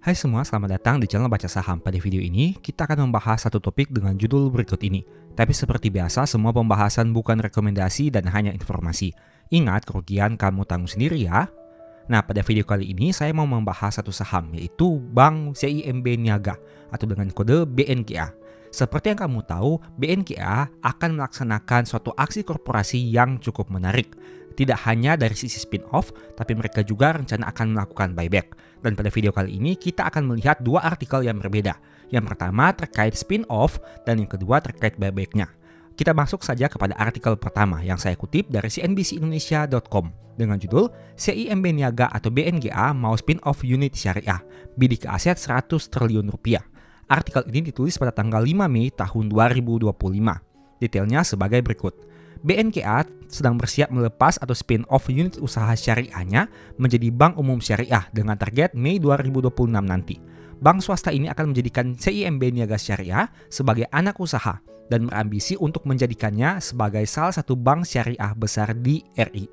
Hai semua, selamat datang di channel Baca Saham. Pada video ini, kita akan membahas satu topik dengan judul berikut ini. Tapi seperti biasa, semua pembahasan bukan rekomendasi dan hanya informasi. Ingat, kerugian kamu tanggung sendiri ya. Nah, pada video kali ini saya mau membahas satu saham, yaitu Bank CIMB Niaga atau dengan kode BNGA. Seperti yang kamu tahu, BNGA akan melaksanakan suatu aksi korporasi yang cukup menarik. Tidak hanya dari sisi spin-off, tapi mereka juga rencana akan melakukan buyback. Dan pada video kali ini kita akan melihat dua artikel yang berbeda. Yang pertama terkait spin-off dan yang kedua terkait buyback-nya. Kita masuk saja kepada artikel pertama yang saya kutip dari cnbcindonesia.com dengan judul CIMB Niaga atau BNGA mau spin-off unit syariah, bidik aset 100 triliun rupiah. Artikel ini ditulis pada tanggal 5 Mei tahun 2025. Detailnya sebagai berikut. BNGA sedang bersiap melepas atau spin-off unit usaha syariahnya menjadi bank umum syariah dengan target Mei 2026 nanti. Bank swasta ini akan menjadikan CIMB Niaga Syariah sebagai anak usaha dan berambisi untuk menjadikannya sebagai salah satu bank syariah besar di RI.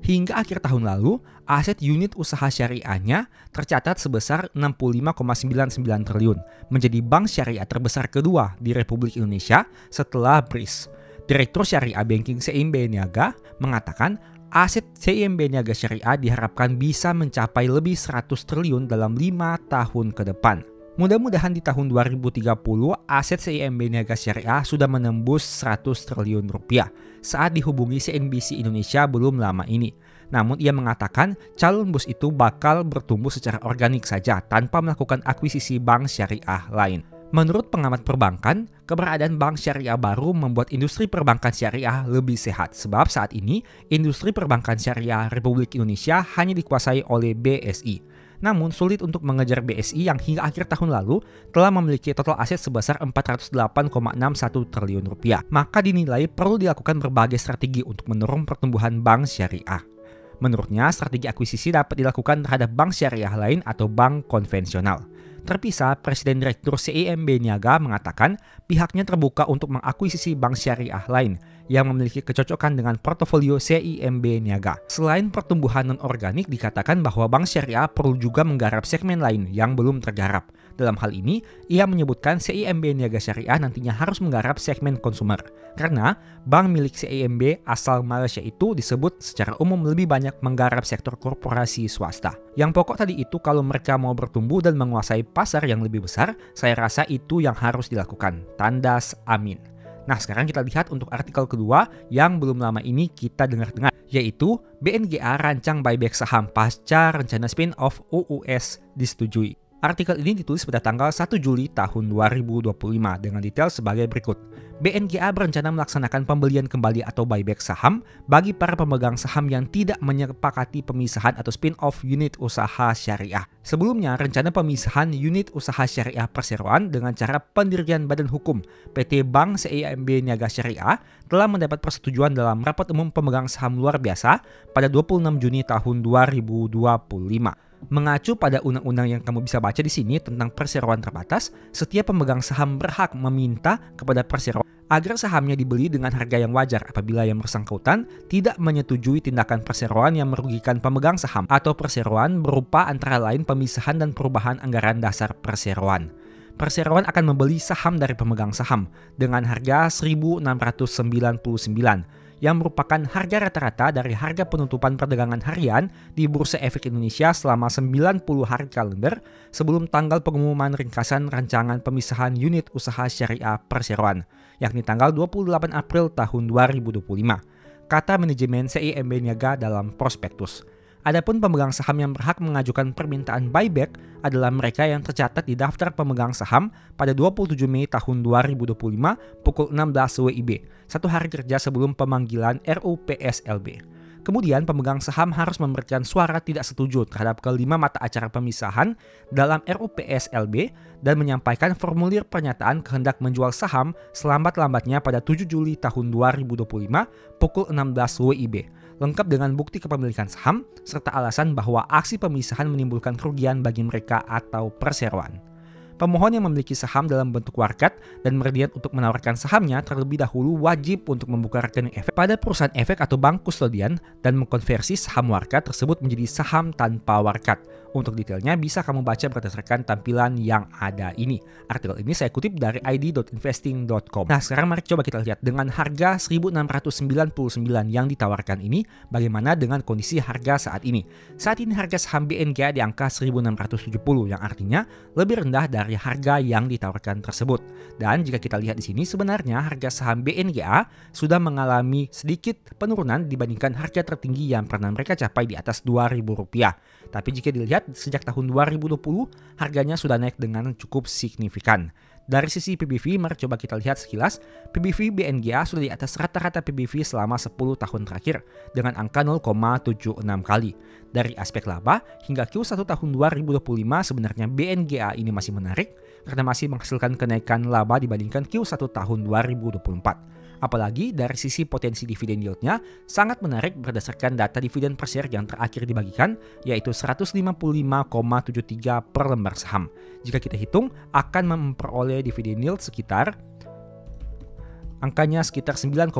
Hingga akhir tahun lalu, aset unit usaha syariahnya tercatat sebesar 65,99 triliun, menjadi bank syariah terbesar kedua di Republik Indonesia setelah BRIS. Direktur Syariah Banking CIMB Niaga mengatakan aset CIMB Niaga Syariah diharapkan bisa mencapai lebih 100 triliun dalam 5 tahun ke depan. Mudah-mudahan di tahun 2030 aset CIMB Niaga Syariah sudah menembus 100 triliun rupiah saat dihubungi CNBC Indonesia belum lama ini. Namun ia mengatakan calon bos itu bakal bertumbuh secara organik saja tanpa melakukan akuisisi bank syariah lain. Menurut pengamat perbankan, keberadaan bank syariah baru membuat industri perbankan syariah lebih sehat sebab saat ini industri perbankan syariah Republik Indonesia hanya dikuasai oleh BSI. Namun sulit untuk mengejar BSI yang hingga akhir tahun lalu telah memiliki total aset sebesar 408,61 triliun rupiah. Maka dinilai perlu dilakukan berbagai strategi untuk mendorong pertumbuhan bank syariah. Menurutnya, strategi akuisisi dapat dilakukan terhadap bank syariah lain atau bank konvensional. Terpisah, Presiden Direktur CIMB Niaga mengatakan pihaknya terbuka untuk mengakuisisi bank syariah lain yang memiliki kecocokan dengan portofolio CIMB Niaga. Selain pertumbuhan non-organik, dikatakan bahwa bank syariah perlu juga menggarap segmen lain yang belum tergarap. Dalam hal ini, ia menyebutkan CIMB Niaga Syariah nantinya harus menggarap segmen konsumer. Karena bank milik CIMB asal Malaysia itu disebut secara umum lebih banyak menggarap sektor korporasi swasta. Yang pokok tadi itu kalau mereka mau bertumbuh dan menguasai pasar yang lebih besar, saya rasa itu yang harus dilakukan. Tandas amin. Nah, sekarang kita lihat untuk artikel kedua yang belum lama ini kita dengar-dengar, yaitu BNGA rancang buyback saham pasca rencana spin-off UUS disetujui. Artikel ini ditulis pada tanggal 1 Juli tahun 2025 dengan detail sebagai berikut. BNGA berencana melaksanakan pembelian kembali atau buyback saham bagi para pemegang saham yang tidak menyepakati pemisahan atau spin-off unit usaha syariah. Sebelumnya, rencana pemisahan unit usaha syariah perseroan dengan cara pendirian badan hukum PT Bank CIMB Niaga Syariah telah mendapat persetujuan dalam rapat umum pemegang saham luar biasa pada 26 Juni tahun 2025. Mengacu pada undang-undang yang kamu bisa baca di sini tentang perseroan terbatas, setiap pemegang saham berhak meminta kepada perseroan agar sahamnya dibeli dengan harga yang wajar apabila yang bersangkutan tidak menyetujui tindakan perseroan yang merugikan pemegang saham atau perseroan berupa antara lain pemisahan dan perubahan anggaran dasar perseroan. Perseroan akan membeli saham dari pemegang saham dengan harga 1.699 yang merupakan harga rata-rata dari harga penutupan perdagangan harian di Bursa Efek Indonesia selama 90 hari kalender sebelum tanggal pengumuman ringkasan rancangan pemisahan unit usaha syariah perseroan, yakni tanggal 28 April tahun 2025, kata manajemen CIMB Niaga dalam prospektus. Adapun pemegang saham yang berhak mengajukan permintaan buyback adalah mereka yang tercatat di daftar pemegang saham pada 27 Mei tahun 2025 pukul 16 WIB, satu hari kerja sebelum pemanggilan RUPSLB. Kemudian pemegang saham harus memberikan suara tidak setuju terhadap kelima mata acara pemisahan dalam RUPSLB dan menyampaikan formulir pernyataan kehendak menjual saham selambat-lambatnya pada 7 Juli tahun 2025 pukul 16 WIB. Lengkap dengan bukti kepemilikan saham, serta alasan bahwa aksi pemisahan menimbulkan kerugian bagi mereka atau perseroan. Pemohon yang memiliki saham dalam bentuk warkat dan berniat untuk menawarkan sahamnya terlebih dahulu wajib untuk membuka rekening efek pada perusahaan efek atau bank kustodian dan mengkonversi saham warkat tersebut menjadi saham tanpa warkat. Untuk detailnya bisa kamu baca berdasarkan tampilan yang ada ini. Artikel ini saya kutip dari id.investing.com. Nah, sekarang mari coba kita lihat dengan harga 1.699 yang ditawarkan ini, bagaimana dengan kondisi harga saat ini. Saat ini harga saham BNGA di angka 1.670 yang artinya lebih rendah dari harga yang ditawarkan tersebut. Dan jika kita lihat di sini sebenarnya harga saham BNGA sudah mengalami sedikit penurunan dibandingkan harga tertinggi yang pernah mereka capai di atas Rp2.000. Tapi jika dilihat sejak tahun 2020 harganya sudah naik dengan cukup signifikan. Dari sisi PBV, mari coba kita lihat sekilas. PBV BNGA sudah di atas rata-rata PBV selama 10 tahun terakhir dengan angka 0,76 kali. Dari aspek laba, hingga Q1 tahun 2025 sebenarnya BNGA ini masih menarik karena masih menghasilkan kenaikan laba dibandingkan Q1 tahun 2024. Apalagi dari sisi potensi dividen yieldnya sangat menarik berdasarkan data dividen per share yang terakhir dibagikan, yaitu 155,73 per lembar saham. Jika kita hitung, akan memperoleh dividen yield sekitar angkanya sekitar 9,32%.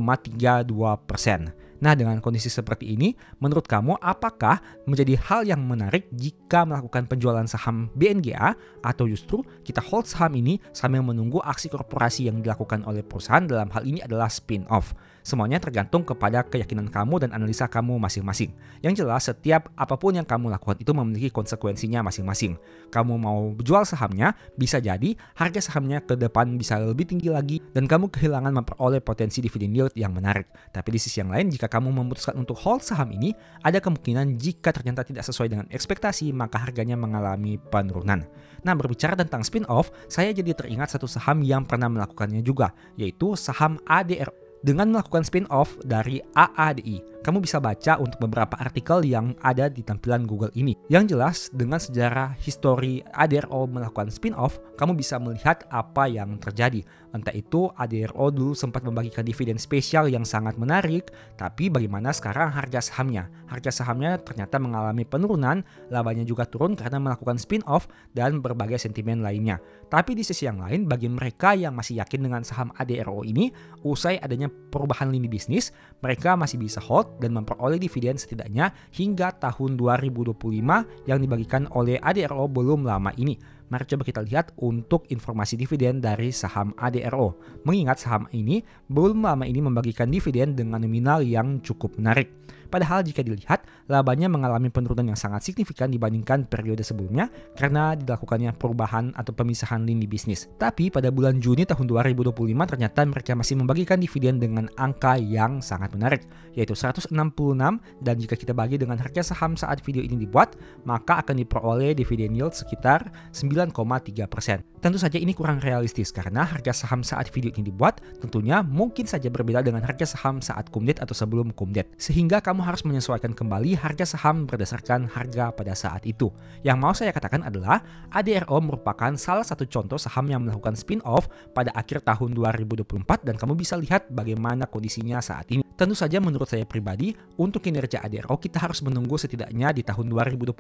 Nah, dengan kondisi seperti ini, menurut kamu apakah menjadi hal yang menarik jika melakukan penjualan saham BNGA atau justru kita hold saham ini sambil menunggu aksi korporasi yang dilakukan oleh perusahaan, dalam hal ini adalah spin-off? Semuanya tergantung kepada keyakinan kamu dan analisa kamu masing-masing. Yang jelas, setiap apapun yang kamu lakukan itu memiliki konsekuensinya masing-masing. Kamu mau jual sahamnya, bisa jadi harga sahamnya ke depan bisa lebih tinggi lagi dan kamu kehilangan memperoleh potensi dividen yield yang menarik. Tapi di sisi yang lain, jika kamu memutuskan untuk hold saham ini, ada kemungkinan jika ternyata tidak sesuai dengan ekspektasi, maka harganya mengalami penurunan. Nah, berbicara tentang spin-off, saya jadi teringat satu saham yang pernah melakukannya juga, yaitu saham ADRO. Dengan melakukan spin-off dari AADI, kamu bisa baca untuk beberapa artikel yang ada di tampilan Google ini. Yang jelas, dengan sejarah histori ADRO melakukan spin-off, kamu bisa melihat apa yang terjadi. Entah itu ADRO dulu sempat membagikan dividen spesial yang sangat menarik, tapi bagaimana sekarang harga sahamnya? Harga sahamnya ternyata mengalami penurunan, labanya juga turun karena melakukan spin-off dan berbagai sentimen lainnya. Tapi di sisi yang lain, bagi mereka yang masih yakin dengan saham ADRO ini, usai adanya perubahan lini bisnis, mereka masih bisa hold dan memperoleh dividen setidaknya hingga tahun 2025 yang dibagikan oleh ADRO belum lama ini. Mari coba kita lihat untuk informasi dividen dari saham ADRO. Mengingat saham ini belum lama ini membagikan dividen dengan nominal yang cukup menarik. Padahal jika dilihat, labanya mengalami penurunan yang sangat signifikan dibandingkan periode sebelumnya karena dilakukannya perubahan atau pemisahan lini bisnis. Tapi pada bulan Juni tahun 2025 ternyata mereka masih membagikan dividen dengan angka yang sangat menarik, yaitu 166, dan jika kita bagi dengan harga saham saat video ini dibuat, maka akan diperoleh dividen yield sekitar 9,3%. Tentu saja ini kurang realistis karena harga saham saat video ini dibuat tentunya mungkin saja berbeda dengan harga saham saat kumdet atau sebelum kumdet. Sehingga kamu harus menyesuaikan kembali harga saham berdasarkan harga pada saat itu. Yang mau saya katakan adalah ADRO merupakan salah satu contoh saham yang melakukan spin-off pada akhir tahun 2024 dan kamu bisa lihat bagaimana kondisinya saat ini. Tentu saja menurut saya pribadi, untuk kinerja ADRO kita harus menunggu setidaknya di tahun 2025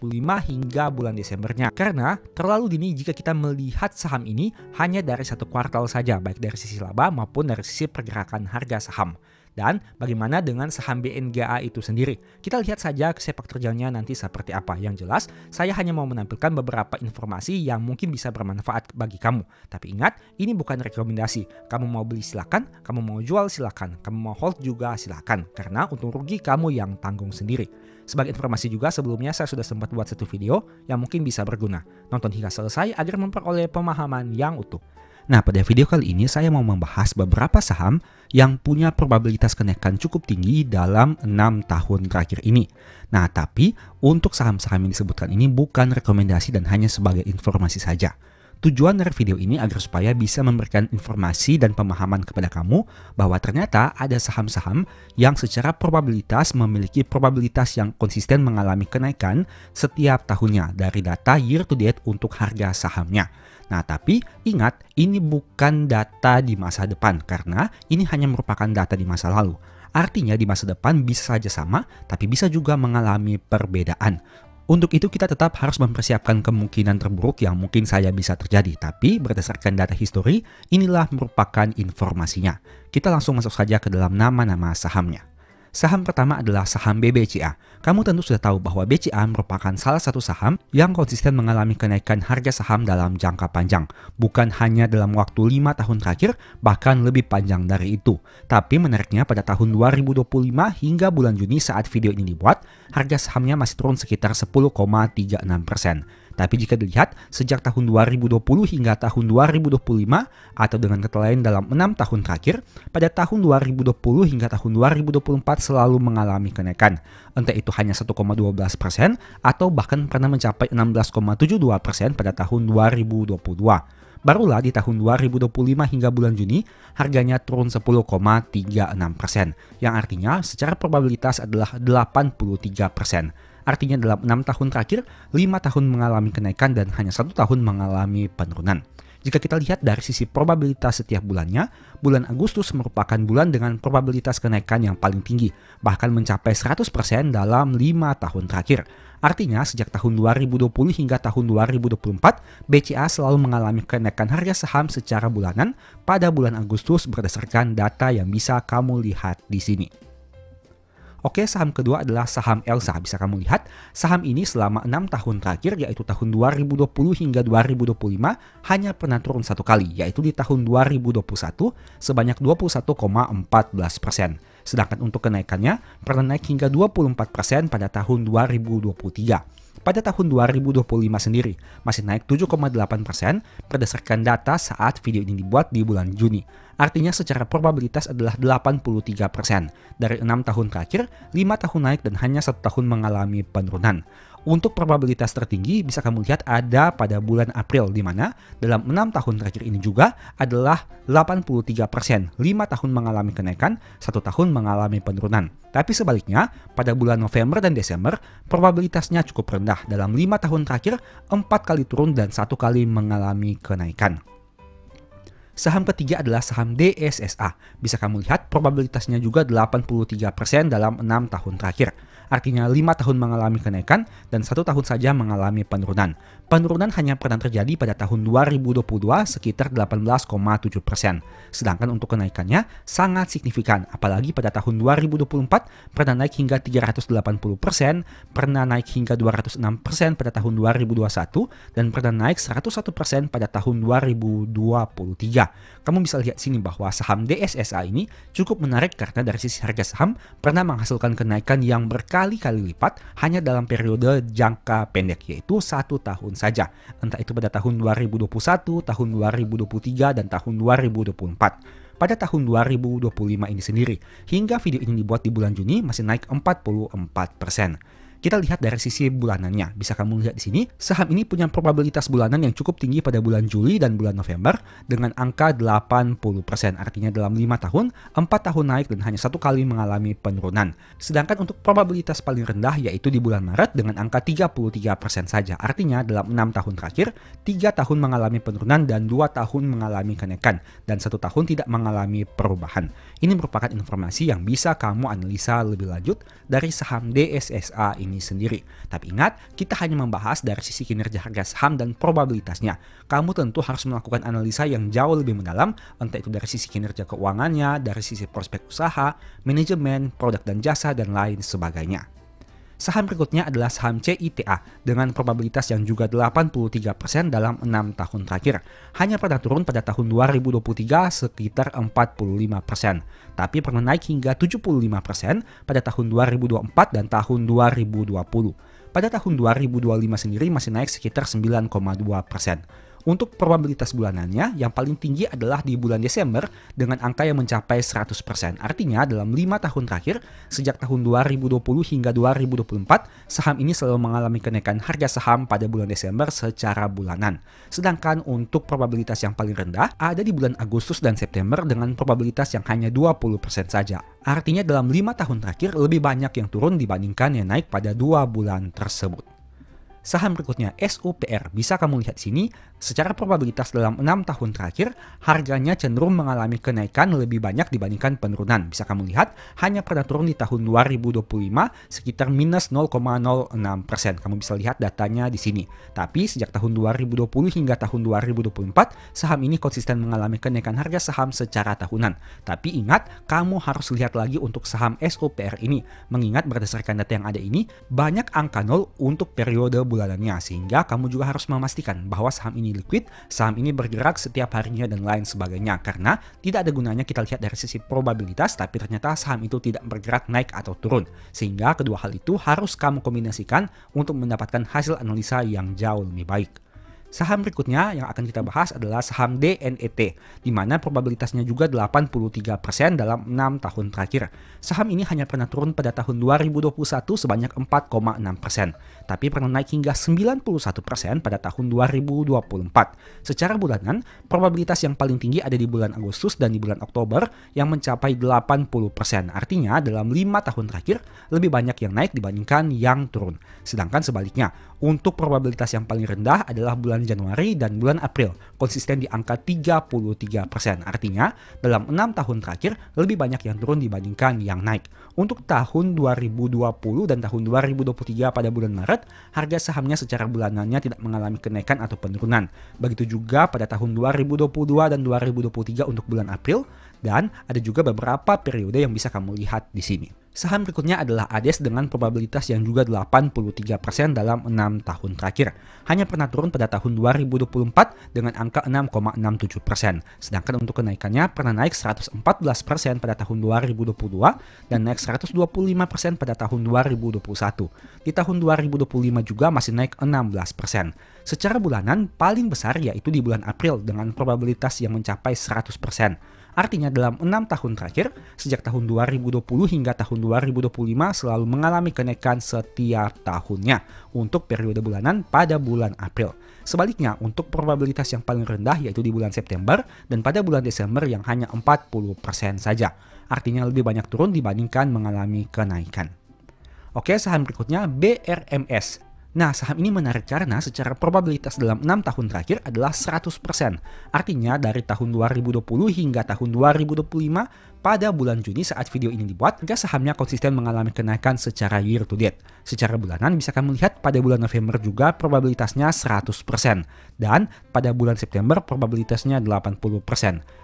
hingga bulan Desembernya. Karena terlalu dini jika kita melihat saham ini hanya dari satu kuartal saja, baik dari sisi laba maupun dari sisi pergerakan harga saham. Dan bagaimana dengan saham BNGA itu sendiri? Kita lihat saja sepak terjangnya nanti seperti apa. Yang jelas, saya hanya mau menampilkan beberapa informasi yang mungkin bisa bermanfaat bagi kamu. Tapi ingat, ini bukan rekomendasi. Kamu mau beli silakan, kamu mau jual silakan, kamu mau hold juga silakan. Karena untung rugi kamu yang tanggung sendiri. Sebagai informasi juga, sebelumnya saya sudah sempat buat satu video yang mungkin bisa berguna. Nonton hingga selesai agar memperoleh pemahaman yang utuh. Nah, pada video kali ini saya mau membahas beberapa saham yang punya probabilitas kenaikan cukup tinggi dalam 6 tahun terakhir ini. Nah, tapi untuk saham-saham yang disebutkan ini bukan rekomendasi dan hanya sebagai informasi saja. Tujuan dari video ini agar supaya bisa memberikan informasi dan pemahaman kepada kamu bahwa ternyata ada saham-saham yang secara probabilitas memiliki probabilitas yang konsisten mengalami kenaikan setiap tahunnya dari data year to date untuk harga sahamnya. Nah, tapi ingat, ini bukan data di masa depan karena ini hanya merupakan data di masa lalu. Artinya di masa depan bisa saja sama, tapi bisa juga mengalami perbedaan. Untuk itu kita tetap harus mempersiapkan kemungkinan terburuk yang mungkin saja bisa terjadi. Tapi berdasarkan data histori, inilah merupakan informasinya. Kita langsung masuk saja ke dalam nama-nama sahamnya. Saham pertama adalah saham BBCA. Kamu tentu sudah tahu bahwa BCA merupakan salah satu saham yang konsisten mengalami kenaikan harga saham dalam jangka panjang. Bukan hanya dalam waktu 5 tahun terakhir, bahkan lebih panjang dari itu. Tapi menariknya pada tahun 2025 hingga bulan Juni saat video ini dibuat, harga sahamnya masih turun sekitar 10,36%. Tapi jika dilihat sejak tahun 2020 hingga tahun 2025 atau dengan kata lain dalam 6 tahun terakhir, pada tahun 2020 hingga tahun 2024 selalu mengalami kenaikan. Entah itu hanya 1,12% atau bahkan pernah mencapai 16,72% pada tahun 2022. Barulah di tahun 2025 hingga bulan Juni, harganya turun 10,36%, yang artinya secara probabilitas adalah 83%. Artinya dalam 6 tahun terakhir, 5 tahun mengalami kenaikan dan hanya 1 tahun mengalami penurunan. Jika kita lihat dari sisi probabilitas setiap bulannya, bulan Agustus merupakan bulan dengan probabilitas kenaikan yang paling tinggi, bahkan mencapai 100% dalam 5 tahun terakhir. Artinya sejak tahun 2020 hingga tahun 2024, BCA selalu mengalami kenaikan harga saham secara bulanan pada bulan Agustus berdasarkan data yang bisa kamu lihat di sini. Oke, saham kedua adalah saham Elsa. Bisa kamu lihat, saham ini selama 6 tahun terakhir, yaitu tahun 2020 hingga 2025, hanya pernah turun satu kali, yaitu di tahun 2021 sebanyak 21,14%. Sedangkan untuk kenaikannya, pernah naik hingga 24% pada tahun 2023. Pada tahun 2025 sendiri, masih naik 7,8% berdasarkan data saat video ini dibuat di bulan Juni. Artinya secara probabilitas adalah 83%. Dari 6 tahun terakhir, 5 tahun naik dan hanya 1 tahun mengalami penurunan. Untuk probabilitas tertinggi bisa kamu lihat ada pada bulan April, di mana dalam 6 tahun terakhir ini juga adalah 83%. 5 tahun mengalami kenaikan, 1 tahun mengalami penurunan. Tapi sebaliknya, pada bulan November dan Desember, probabilitasnya cukup rendah. Dalam 5 tahun terakhir, 4 kali turun dan 1 kali mengalami kenaikan. Saham ketiga adalah saham DSSA. Bisa kamu lihat probabilitasnya juga 83% dalam 6 tahun terakhir. Artinya 5 tahun mengalami kenaikan dan 1 tahun saja mengalami penurunan. Penurunan hanya pernah terjadi pada tahun 2022 sekitar 18,7%. Sedangkan untuk kenaikannya sangat signifikan, apalagi pada tahun 2024 pernah naik hingga 380%, pernah naik hingga 206% pada tahun 2021, dan pernah naik 101% pada tahun 2023. Kamu bisa lihat sini bahwa saham DSSA ini cukup menarik karena dari sisi harga saham pernah menghasilkan kenaikan yang berkali-kali lipat hanya dalam periode jangka pendek, yaitu 1 tahun saja. Entah itu pada tahun 2021, tahun 2023, dan tahun 2024. Pada tahun 2025 ini sendiri, hingga video ini dibuat di bulan Juni masih naik 44%. Kita lihat dari sisi bulanannya. Bisa kamu lihat di sini, saham ini punya probabilitas bulanan yang cukup tinggi pada bulan Juli dan bulan November dengan angka 80%. Artinya dalam 5 tahun, 4 tahun naik dan hanya 1 kali mengalami penurunan. Sedangkan untuk probabilitas paling rendah yaitu di bulan Maret dengan angka 33% saja. Artinya dalam 6 tahun terakhir, 3 tahun mengalami penurunan dan 2 tahun mengalami kenaikan. Dan 1 tahun tidak mengalami perubahan. Ini merupakan informasi yang bisa kamu analisa lebih lanjut dari saham DSSA ini sendiri. Tapi ingat, kita hanya membahas dari sisi kinerja harga saham dan probabilitasnya. Kamu tentu harus melakukan analisa yang jauh lebih mendalam, entah itu dari sisi kinerja keuangannya, dari sisi prospek usaha, manajemen, produk dan jasa, dan lain sebagainya. Saham berikutnya adalah saham CITA dengan probabilitas yang juga 83% dalam 6 tahun terakhir. Hanya pernah turun pada tahun 2023 sekitar 45%, tapi pernah naik hingga 75% pada tahun 2024 dan tahun 2020. Pada tahun 2025 sendiri masih naik sekitar 9,2%. Untuk probabilitas bulanannya, yang paling tinggi adalah di bulan Desember dengan angka yang mencapai 100%. Artinya dalam 5 tahun terakhir, sejak tahun 2020 hingga 2024, saham ini selalu mengalami kenaikan harga saham pada bulan Desember secara bulanan. Sedangkan untuk probabilitas yang paling rendah ada di bulan Agustus dan September dengan probabilitas yang hanya 20% saja. Artinya dalam 5 tahun terakhir lebih banyak yang turun dibandingkan yang naik pada 2 bulan tersebut. Saham berikutnya SUPR, bisa kamu lihat di sini, secara probabilitas dalam 6 tahun terakhir, harganya cenderung mengalami kenaikan lebih banyak dibandingkan penurunan. Bisa kamu lihat, hanya pernah turun di tahun 2025 sekitar minus 0,06%. Kamu bisa lihat datanya di sini. Tapi sejak tahun 2020 hingga tahun 2024, saham ini konsisten mengalami kenaikan harga saham secara tahunan. Tapi ingat, kamu harus lihat lagi untuk saham SUPR ini. Mengingat berdasarkan data yang ada ini, banyak angka nol untuk periode bulanannya, sehingga kamu juga harus memastikan bahwa saham ini liquid, saham ini bergerak setiap harinya dan lain sebagainya, karena tidak ada gunanya kita lihat dari sisi probabilitas tapi ternyata saham itu tidak bergerak naik atau turun, sehingga kedua hal itu harus kamu kombinasikan untuk mendapatkan hasil analisa yang jauh lebih baik. Saham berikutnya yang akan kita bahas adalah saham DNET, di mana probabilitasnya juga 83% dalam 6 tahun terakhir. Saham ini hanya pernah turun pada tahun 2021 sebanyak 4,6%, tapi pernah naik hingga 91% pada tahun 2024. Secara bulanan, probabilitas yang paling tinggi ada di bulan Agustus dan di bulan Oktober yang mencapai 80%. Artinya dalam 5 tahun terakhir, lebih banyak yang naik dibandingkan yang turun. Sedangkan sebaliknya, untuk probabilitas yang paling rendah adalah bulan Januari dan bulan April, konsisten di angka 33%. Artinya, dalam 6 tahun terakhir, lebih banyak yang turun dibandingkan yang naik. Untuk tahun 2020 dan tahun 2023 pada bulan Maret, harga sahamnya secara bulanannya tidak mengalami kenaikan atau penurunan. Begitu juga pada tahun 2022 dan 2023 untuk bulan April, dan ada juga beberapa periode yang bisa kamu lihat di sini. Saham berikutnya adalah ADES dengan probabilitas yang juga 83% dalam 6 tahun terakhir. Hanya pernah turun pada tahun 2024 dengan angka 6,67%. Sedangkan untuk kenaikannya pernah naik 114% pada tahun 2022 dan naik 125% pada tahun 2021. Di tahun 2025 juga masih naik 16%. Secara bulanan paling besar yaitu di bulan April dengan probabilitas yang mencapai 100%. Artinya dalam 6 tahun terakhir, sejak tahun 2020 hingga tahun 2025 selalu mengalami kenaikan setiap tahunnya untuk periode bulanan pada bulan April. Sebaliknya, untuk probabilitas yang paling rendah yaitu di bulan September dan pada bulan Desember yang hanya 40% saja. Artinya lebih banyak turun dibandingkan mengalami kenaikan. Oke, saham berikutnya BRMS. Nah, saham ini menarik karena secara probabilitas dalam 6 tahun terakhir adalah 100%. Artinya dari tahun 2020 hingga tahun 2025 pada bulan Juni saat video ini dibuat, harga sahamnya konsisten mengalami kenaikan secara year to date. Secara bulanan bisa kamu lihat pada bulan November juga probabilitasnya 100%. Dan pada bulan September probabilitasnya 80%.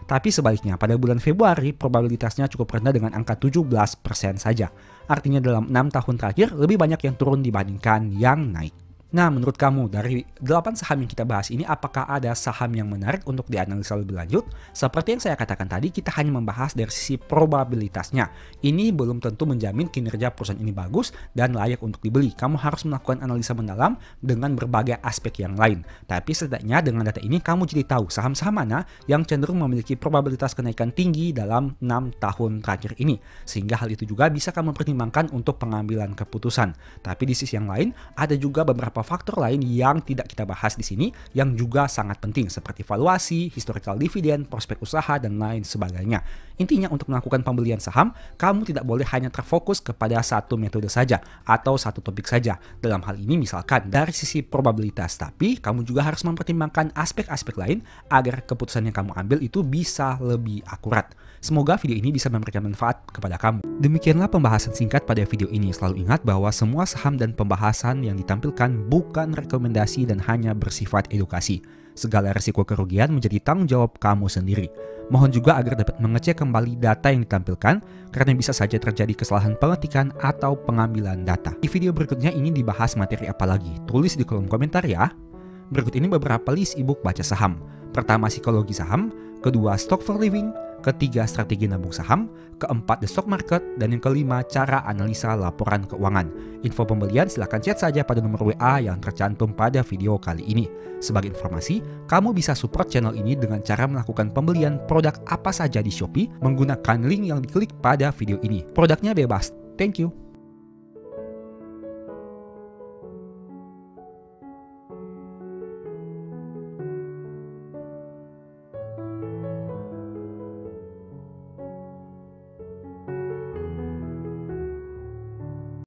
Tapi sebaliknya pada bulan Februari probabilitasnya cukup rendah dengan angka 17% saja. Artinya dalam 6 tahun terakhir lebih banyak yang turun dibandingkan yang naik. Nah, menurut kamu dari 8 saham yang kita bahas ini, apakah ada saham yang menarik untuk dianalisa lebih lanjut? Seperti yang saya katakan tadi, kita hanya membahas dari sisi probabilitasnya. Ini belum tentu menjamin kinerja perusahaan ini bagus dan layak untuk dibeli. Kamu harus melakukan analisa mendalam dengan berbagai aspek yang lain. Tapi setidaknya dengan data ini kamu jadi tahu saham-saham mana yang cenderung memiliki probabilitas kenaikan tinggi dalam 6 tahun terakhir ini. Sehingga hal itu juga bisa kamu pertimbangkan untuk pengambilan keputusan. Tapi di sisi yang lain, ada juga beberapa faktor lain yang tidak kita bahas di sini yang juga sangat penting seperti valuasi, historical dividend, prospek usaha, dan lain sebagainya. Intinya untuk melakukan pembelian saham, kamu tidak boleh hanya terfokus kepada satu metode saja atau satu topik saja. Dalam hal ini misalkan dari sisi probabilitas, tapi kamu juga harus mempertimbangkan aspek-aspek lain agar keputusan yang kamu ambil itu bisa lebih akurat. Semoga video ini bisa memberikan manfaat kepada kamu. Demikianlah pembahasan singkat pada video ini. Selalu ingat bahwa semua saham dan pembahasan yang ditampilkan bukan rekomendasi dan hanya bersifat edukasi. Segala risiko kerugian menjadi tanggung jawab kamu sendiri. Mohon juga agar dapat mengecek kembali data yang ditampilkan karena bisa saja terjadi kesalahan pengetikan atau pengambilan data. Di video berikutnya ini dibahas materi apa lagi? Tulis di kolom komentar ya. Berikut ini beberapa list ebook baca saham. Pertama, psikologi saham. Kedua, stock for living. Ketiga, strategi nabung saham. Keempat, the stock market. Dan yang kelima, cara analisa laporan keuangan. Info pembelian silahkan chat saja pada nomor WA yang tercantum pada video kali ini. Sebagai informasi, kamu bisa support channel ini dengan cara melakukan pembelian produk apa saja di Shopee menggunakan link yang diklik pada video ini. Produknya bebas. Thank you.